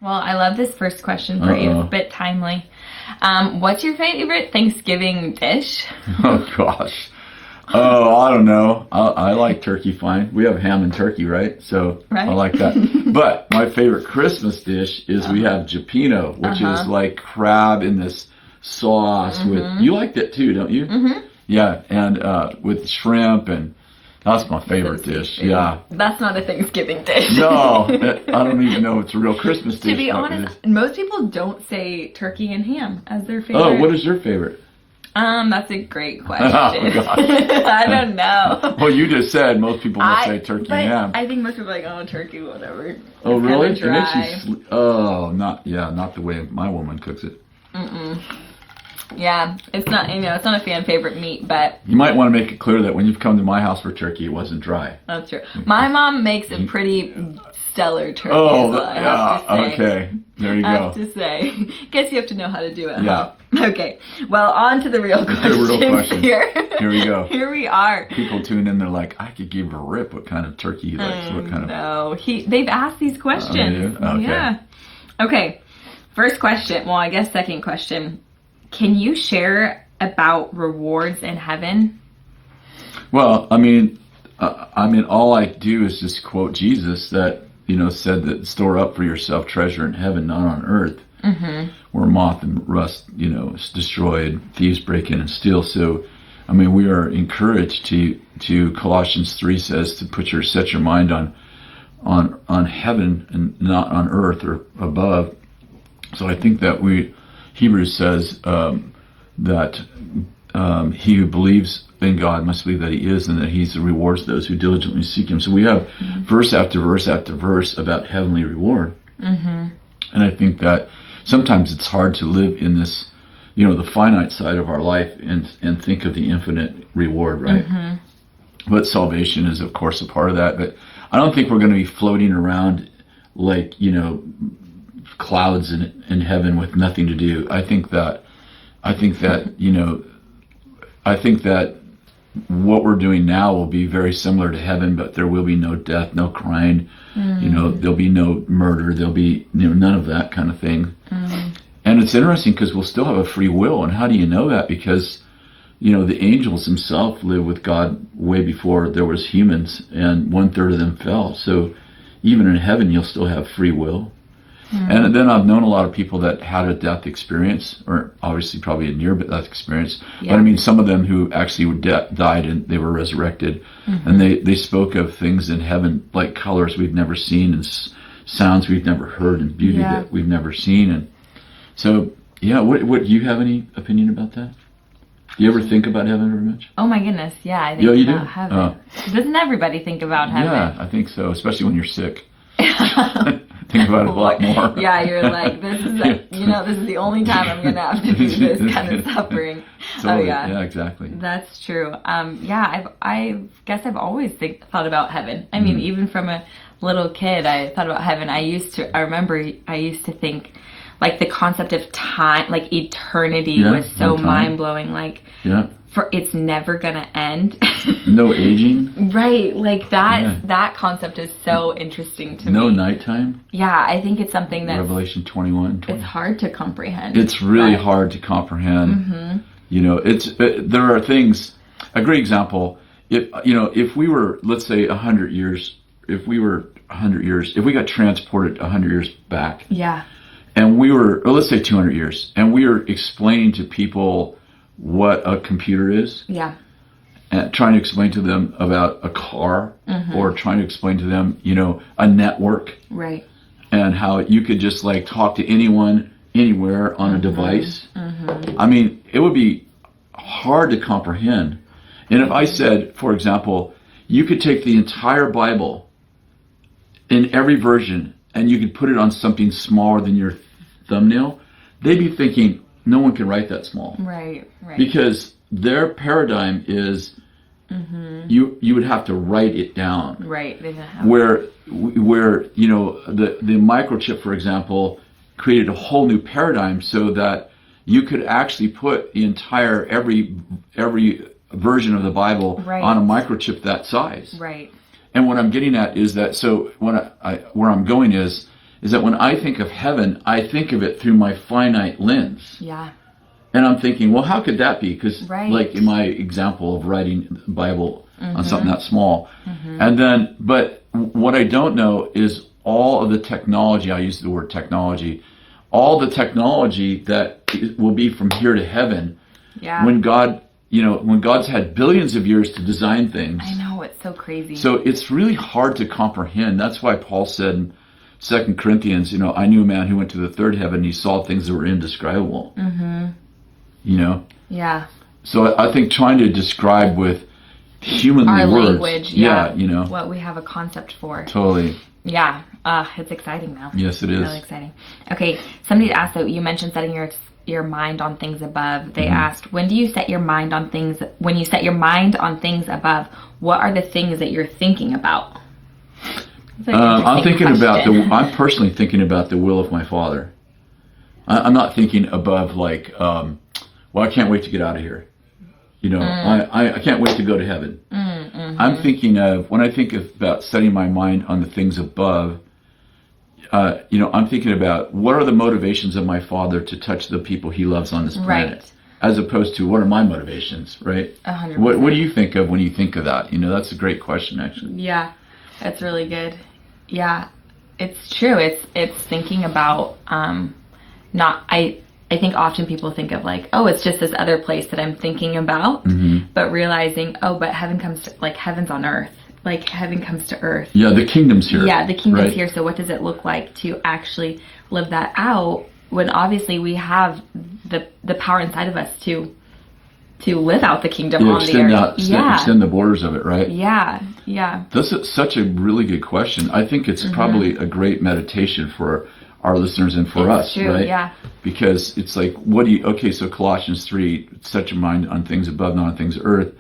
Well, I love this first question for you. It's a bit timely. What's your favorite Thanksgiving dish? Oh, gosh. Oh, I don't know. I like turkey fine. We have ham and turkey, right? So I like that. But my favorite Christmas dish is we have Japino, which is like crab in this sauce with, you like that too, don't you? Mm-hmm. Yeah, and with shrimp, and that's my favorite dish. Yeah. That's not a Thanksgiving dish. No, I don't even know if it's a real Christmas dish. To be honest, most people don't say turkey and ham as their favorite. Oh, what is your favorite? That's a great question. Oh, gosh. I don't know. Well, you just said most people will say turkey and ham. I think most people are like, oh, turkey, whatever. Oh, it's really? Dry. It makes you not the way my woman cooks it. Yeah, it's not, it's not a fan favorite meat, but... You might want to make it clear that when you've come to my house for turkey, it wasn't dry. That's true. My mom makes a pretty stellar turkey. Oh, yeah, okay. There you go. I have to say. Guess you have to know how to do it, Yeah. Huh? Okay. Well, on to the real questions here. Here we go. Here we are. People tune in, they're like, I could give a rip what kind of turkey he likes. What kind of... No, they've asked these questions. Okay. Yeah. Okay. First question. Well, I guess second question. Can you share about rewards in heaven? Well, I mean, all I do is just quote Jesus that, said that store up for yourself treasure in heaven, not on earth, where moth and rust, is destroyed, thieves break in and steal. So, I mean, we are encouraged to Colossians 3 says to set your mind on heaven and not on earth or above. So I think that Hebrews says that he who believes in God must believe that he is, and that he rewards those who diligently seek him. So we have verse after verse after verse about heavenly reward. And I think that sometimes it's hard to live in this, the finite side of our life and think of the infinite reward, right? But salvation is, of course, a part of that. But I don't think we're going to be floating around like, clouds in heaven with nothing to do. I think that what we're doing now will be very similar to heaven, but there will be no death, no crying, there'll be no murder, there'll be none of that kind of thing. And it's interesting because we'll still have a free will. And how do you know that? Because the angels themselves lived with God way before there was humans, and 1/3 of them fell. So even in heaven, you'll still have free will. And then I've known a lot of people that had a death experience, or obviously probably a near-death experience. Yeah. But I mean, some of them who actually died and they were resurrected. And they spoke of things in heaven like colors we've never seen, and sounds we've never heard, and beauty that we've never seen. And so, what do you have any opinion about that? Do you ever think about heaven very much? Oh my goodness, yeah, I think about heaven. Doesn't everybody think about heaven? Yeah, I think so, especially when you're sick. Think about it a lot more. Yeah, you're like, this is the only time I'm gonna have to do this kind of suffering. So, yeah, exactly. That's true. I guess I've always thought about heaven. I mean, even from a little kid, I thought about heaven. I remember I used to think, like, the concept of time, like eternity, was so mind blowing. Like, for it's never gonna end. No aging. Right, like that concept is so interesting to me. No nighttime. Yeah, I think it's something that Revelation 21. It's hard to comprehend. It's really hard to comprehend. There are things. A great example. If we were, let's say, 100 years. If we got transported 100 years back. Yeah. And we were, let's say 200 years, and we were explaining to people what a computer is. Yeah. And trying to explain to them about a car, or trying to explain to them, a network. Right. And how you could just like talk to anyone, anywhere on a device. I mean, it would be hard to comprehend. And if I said, for example, you could take the entire Bible in every version and you could put it on something smaller than your thumbnail, they'd be thinking, no one can write that small. Right. Because their paradigm is you would have to write it down. Right. Where the microchip, for example, created a whole new paradigm so that you could actually put the entire every version of the Bible on a microchip that size. Right. And what I'm getting at is that, so where I'm going is is that when I think of heaven, I think of it through my finite lens. Yeah. And I'm thinking, well, how could that be? Because Right. like in my example of writing the Bible on something that small. Mm-hmm. And then, but what I don't know is all of the technology, I use the word technology, all the technology that will be from here to heaven. Yeah. When God, you know, when God's had billions of years to design things. I know, it's so crazy. So it's really hard to comprehend. That's why Paul said in 2 Corinthians, you know, I knew a man who went to the third heaven, he saw things that were indescribable. Mm-hmm. You know? Yeah. So I think trying to describe with humanly Our words. language, Yeah, you know. what we have a concept for. Totally. Yeah. It's exciting now. Yes, it is. Really exciting. Okay, somebody asked, so you mentioned setting your mind on things above. They asked, when you set your mind on things above, what are the things that you're thinking about? I'm personally thinking about the will of my Father. I'm not thinking above like, well, I can't wait to get out of here. You know, I can't wait to go to heaven. Mm-hmm. I'm thinking of, when I think about setting my mind on the things above, you know, I'm thinking about what are the motivations of my Father to touch the people he loves on this planet, Right. as opposed to what are my motivations, right? 100%. What do you think of when you think of that? You know, that's a great question, actually. Yeah, that's really good. Yeah, it's true. It's thinking about I think often people think of like, oh, it's just this other place that I'm thinking about, but realizing, oh, but heaven comes to, like, heaven's on earth. Like, heaven comes to earth. Yeah, the kingdom's here. Yeah, the kingdom's right? here. So what does it look like to actually live that out when obviously we have the power inside of us to live out the kingdom on the earth? Extend the borders of it, right? Yeah, yeah. That's such a really good question. I think it's probably a great meditation for our listeners and for us, true, right? Yeah. Because it's like, so Colossians 3, set your mind on things above, not on things earth.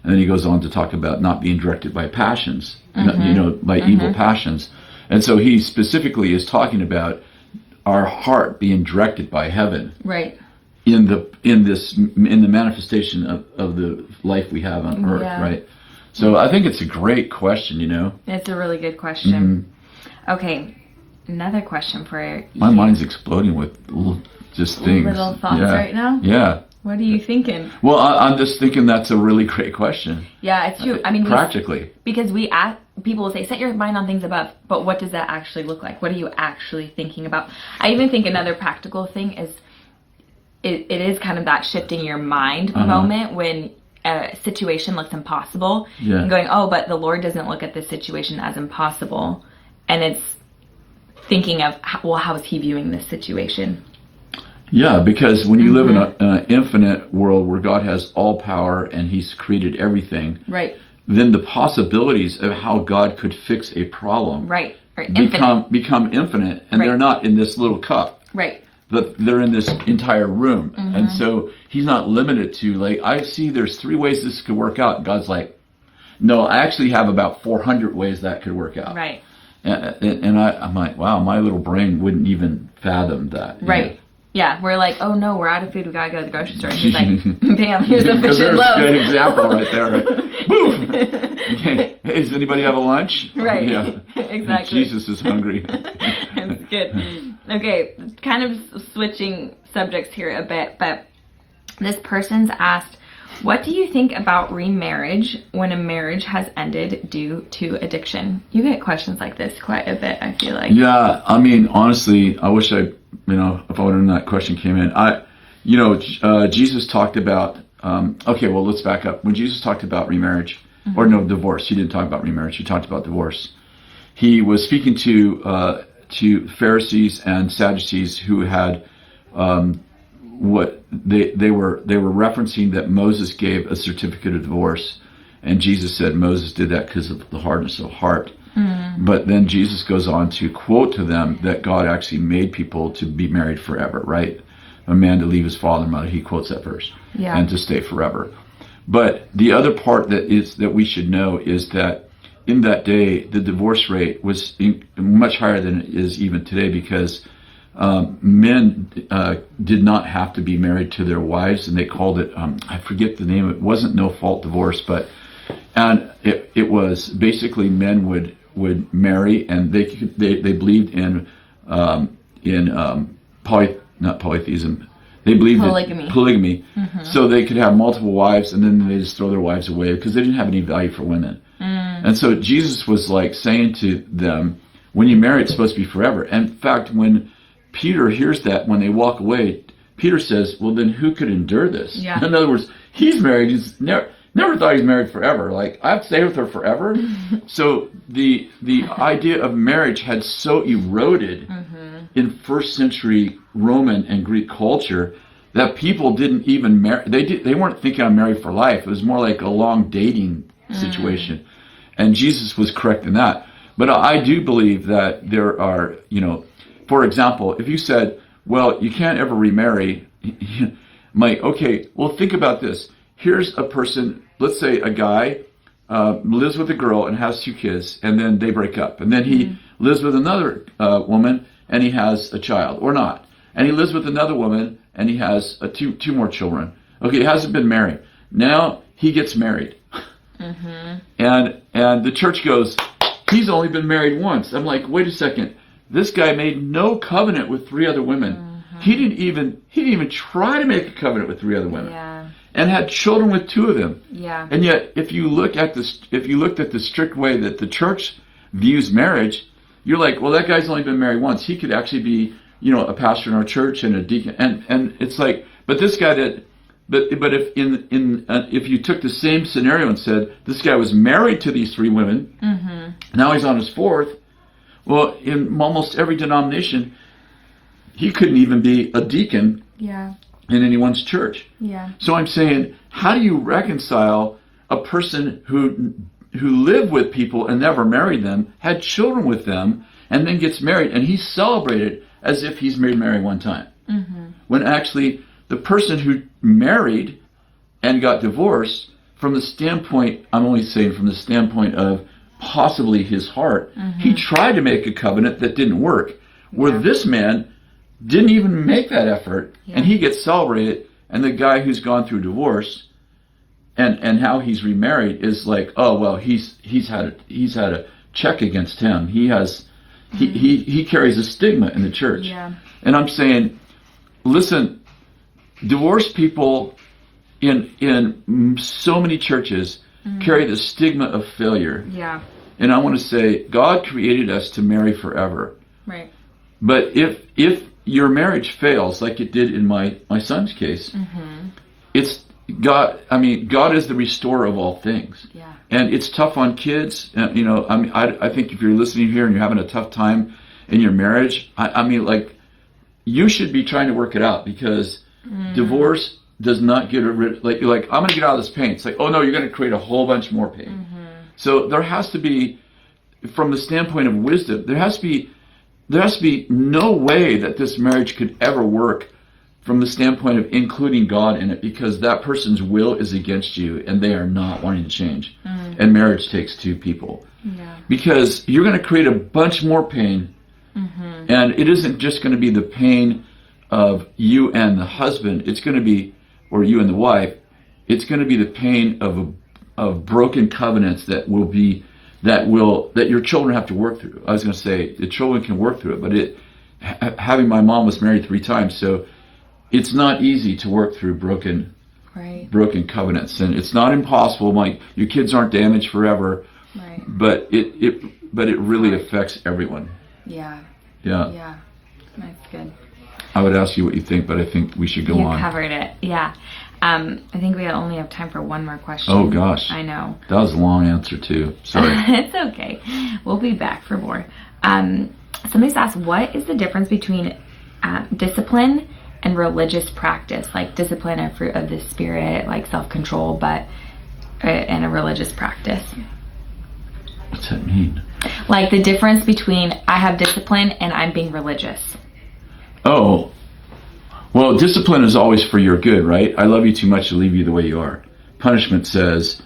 And then he goes on to talk about not being directed by passions, you know, by evil passions. And so he specifically is talking about our heart being directed by heaven. Right. In the manifestation of the life we have on earth, right? So I think it's a great question, you know. It's a really good question. Okay, another question for you. My mind's exploding with just things. Little thoughts right now? Yeah. What are you thinking? Well, I'm just thinking that's a really great question. Yeah, it's true. I mean, practically. Because people will say, set your mind on things above, but what does that actually look like? What are you actually thinking about? I even think another practical thing is, it is kind of that shifting your mind moment when a situation looks impossible. Yeah. And going, oh, but the Lord doesn't look at this situation as impossible. And it's thinking of, well, how is he viewing this situation? Yeah, because when you live in an infinite world where God has all power and he's created everything, right, then the possibilities of how God could fix a problem right, become infinite, and they're not in this little cup. Right. But they're in this entire room. And so he's not limited to, like, I see there's 3 ways this could work out. And God's like, no, I actually have about 400 ways that could work out. Right. And I'm like, wow, my little brain wouldn't even fathom that. Right. Yeah, we're like, oh no, we're out of food. We gotta go to the grocery store. And he's like, bam, here's a fish and loaf. Good example right there. Right? Boom. Okay. Hey, does anybody have a lunch? Right. Yeah. Exactly. Jesus is hungry. That's good. Okay, kind of switching subjects here a bit, but this person's asked, what do you think about remarriage when a marriage has ended due to addiction? You get questions like this quite a bit, I feel like. Yeah, I mean, honestly, I wish if I would have known that question came in. Jesus talked about, let's back up. When Jesus talked about remarriage, divorce, he didn't talk about remarriage, he talked about divorce. He was speaking to Pharisees and Sadducees who had, what they were referencing that Moses gave a certificate of divorce, and Jesus said Moses did that because of the hardness of heart. But then Jesus goes on to quote to them that God actually made people to be married forever, right? A man to leave his father and mother, he quotes that verse, and to stay forever. But the other part that we should know is that in that day, the divorce rate was much higher than it is even today, because men did not have to be married to their wives, and they called it, I forget the name, it wasn't no-fault divorce, and it was basically men would marry, and they believed in not polytheism. They believed Polygamy. in polygamy, so they could have multiple wives, and then they just throw their wives away because they didn't have any value for women. And so Jesus was like saying to them, when you marry, it's supposed to be forever. And in fact, when Peter hears that, when they walk away, Peter says, well, then who could endure this? Yeah. In other words, he's married. He's never thought he's married forever. Like, I have to stay with her forever. So the idea of marriage had so eroded in first century Roman and Greek culture that people didn't even marry. They weren't thinking I'm married for life. It was more like a long dating situation. And Jesus was correct in that. But I do believe that there are, for example, if you said, well, you can't ever remarry, okay, well, think about this. Here's a person, let's say a guy lives with a girl and has 2 kids, and then they break up. And then he lives with another woman, and he has a child, or not. And he lives with another woman, and he has two more children. Okay, he hasn't been married. Now he gets married. And the church goes, he's only been married once. I'm like, wait a second. This guy made no covenant with 3 other women. He didn't even try to make a covenant with 3 other women. Yeah. And had children with 2 of them. Yeah. And yet, if you looked at the strict way that the church views marriage, you're like, well, that guy's only been married once. He could actually be, a pastor in our church and a deacon. And it's like, but this guy did. But if you took the same scenario and said this guy was married to these 3 women, now he's on his 4th. Well, in almost every denomination, he couldn't even be a deacon. Yeah. In anyone's church. Yeah. So I'm saying, how do you reconcile a person who lived with people and never married them, had children with them, and then gets married, and he's celebrated as if he's married one time, when actually the person who married and got divorced, from the standpoint, I'm only saying from the standpoint of possibly his heart, he tried to make a covenant that didn't work. Where this man didn't even make that effort, and he gets celebrated, and the guy who's gone through divorce and how he's remarried is like, oh well, he's had a check against him. He carries a stigma in the church. Yeah. And I'm saying, listen, divorced people in so many churches carry the stigma of failure. Yeah. And I want to say, God created us to marry forever. Right. But if your marriage fails, like it did in my son's case, it's God. I mean, God is the restorer of all things. Yeah. And it's tough on kids. I think if you're listening here and you're having a tough time in your marriage, I mean, like, you should be trying to work it out, because divorce does not get rid. Like, you're like, I'm going to get out of this pain. It's like, oh no, you're going to create a whole bunch more pain. So there has to be, from the standpoint of wisdom, there has to be no way that this marriage could ever work from the standpoint of including God in it, because that person's will is against you and they are not wanting to change. And marriage takes 2 people. Yeah. Because you're going to create a bunch more pain, and it isn't just going to be the pain of you and the husband, it's going to be, or you and the wife, it's going to be the pain of broken covenants that your children have to work through. I was going to say the children can work through it, but having my mom was married 3 times, so it's not easy to work through broken covenants, and it's not impossible. Your kids aren't damaged forever, right? But it really affects everyone. Yeah. That's good. I would ask you what you think, but I think we should go on. You covered it. Yeah. I think we only have time for one more question. Oh gosh. I know. That was a long answer too. Sorry. It's okay. We'll be back for more. Somebody's asked, what is the difference between discipline and religious practice? Like discipline, a fruit of the spirit, like self-control, but and a religious practice. What's that mean? Like the difference between I have discipline and I'm being religious. Oh. Well, discipline is always for your good, right? I love you too much to leave you the way you are. Punishment says,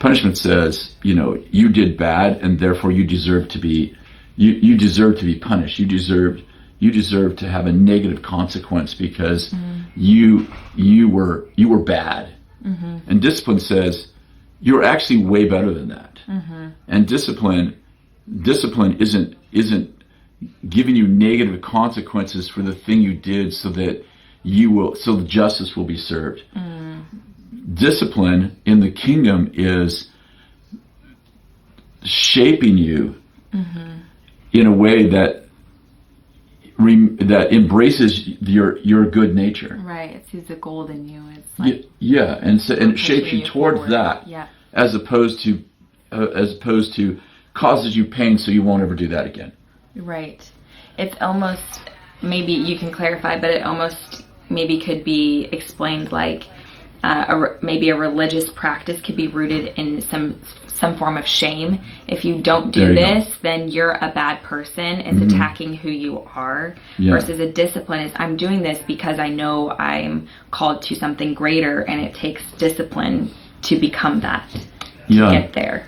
you did bad, and therefore you deserve to be, you deserve to be punished. You deserve to have a negative consequence because you were bad. And discipline says you're actually way better than that. And discipline isn't giving you negative consequences for the thing you did, so that so justice will be served. Discipline in the kingdom is shaping you in a way that embraces your good nature. Right. It sees the gold in you. It's like and it shapes you towards forward. that. Yeah. As opposed to causes you pain, so you won't ever do that again. Right. It's almost, maybe you can clarify, but it almost maybe could be explained like maybe a religious practice could be rooted in some form of shame. If you don't do this, then you're a bad person. It's attacking who you are. Versus a discipline is, I'm doing this because I know I'm called to something greater, and it takes discipline to become that, to get there.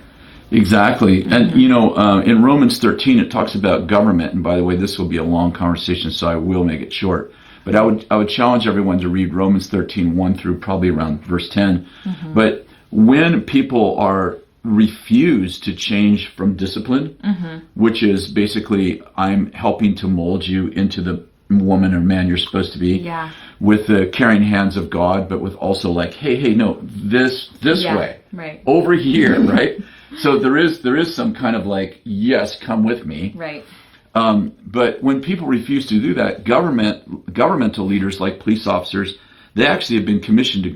Exactly. And, in Romans 13, it talks about government. And by the way, this will be a long conversation, so I will make it short. But I would challenge everyone to read Romans 13, 1 through probably around verse 10. But when people are refused to change from discipline, which is basically, I'm helping to mold you into the woman or man you're supposed to be, with the caring hands of God, but with also like, hey, no, this way, right, over here, right? So there is some kind of like, yes, come with me, right. But when people refuse to do that, governmental leaders like police officers, they actually have been commissioned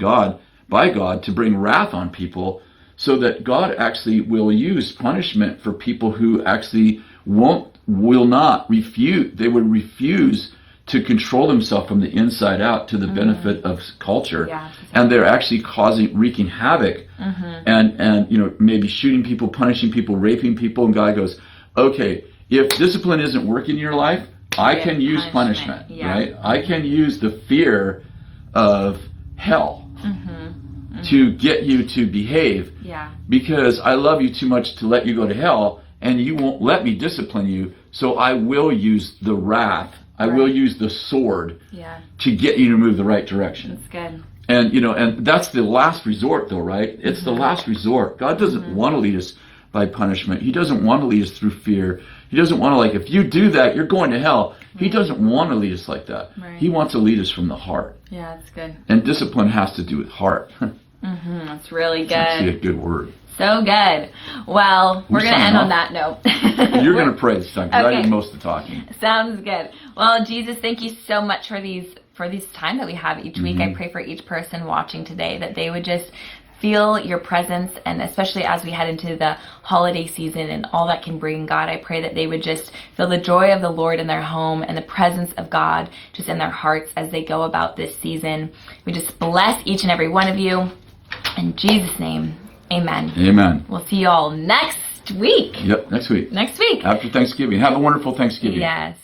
by God to bring wrath on people, so that God actually will use punishment for people who actually will not refuse. They would refuse to control themselves from the inside out to the benefit of culture. And they're actually wreaking havoc and maybe shooting people, punishing people, raping people. And God goes, okay, if discipline isn't working in your life, I can use punishment, right? I can use the fear of hell to get you to behave, because I love you too much to let you go to hell, and you won't let me discipline you, so I will use the wrath, I will use the sword to get you to move the right direction. That's good. And and that's the last resort, though, right? It's the last resort. God doesn't want to lead us by punishment. He doesn't want to lead us through fear. He doesn't want to, like, if you do that, you're going to hell. He doesn't want to lead us like that. He wants to lead us from the heart. Yeah, that's good. And discipline has to do with heart. That's really good. That's actually a good word. So good. Well, we're going to end on that note. You're going to pray this time, because I did most of the talking. Sounds good. Well, Jesus, thank you so much for this time that we have each week. I pray for each person watching today that they would just feel your presence, and especially as we head into the holiday season and all that can bring, God, I pray that they would just feel the joy of the Lord in their home and the presence of God just in their hearts as they go about this season. We just bless each and every one of you. In Jesus' name, amen. Amen. We'll see you all next week. Yep, next week. Next week. After Thanksgiving. Have a wonderful Thanksgiving. Yes.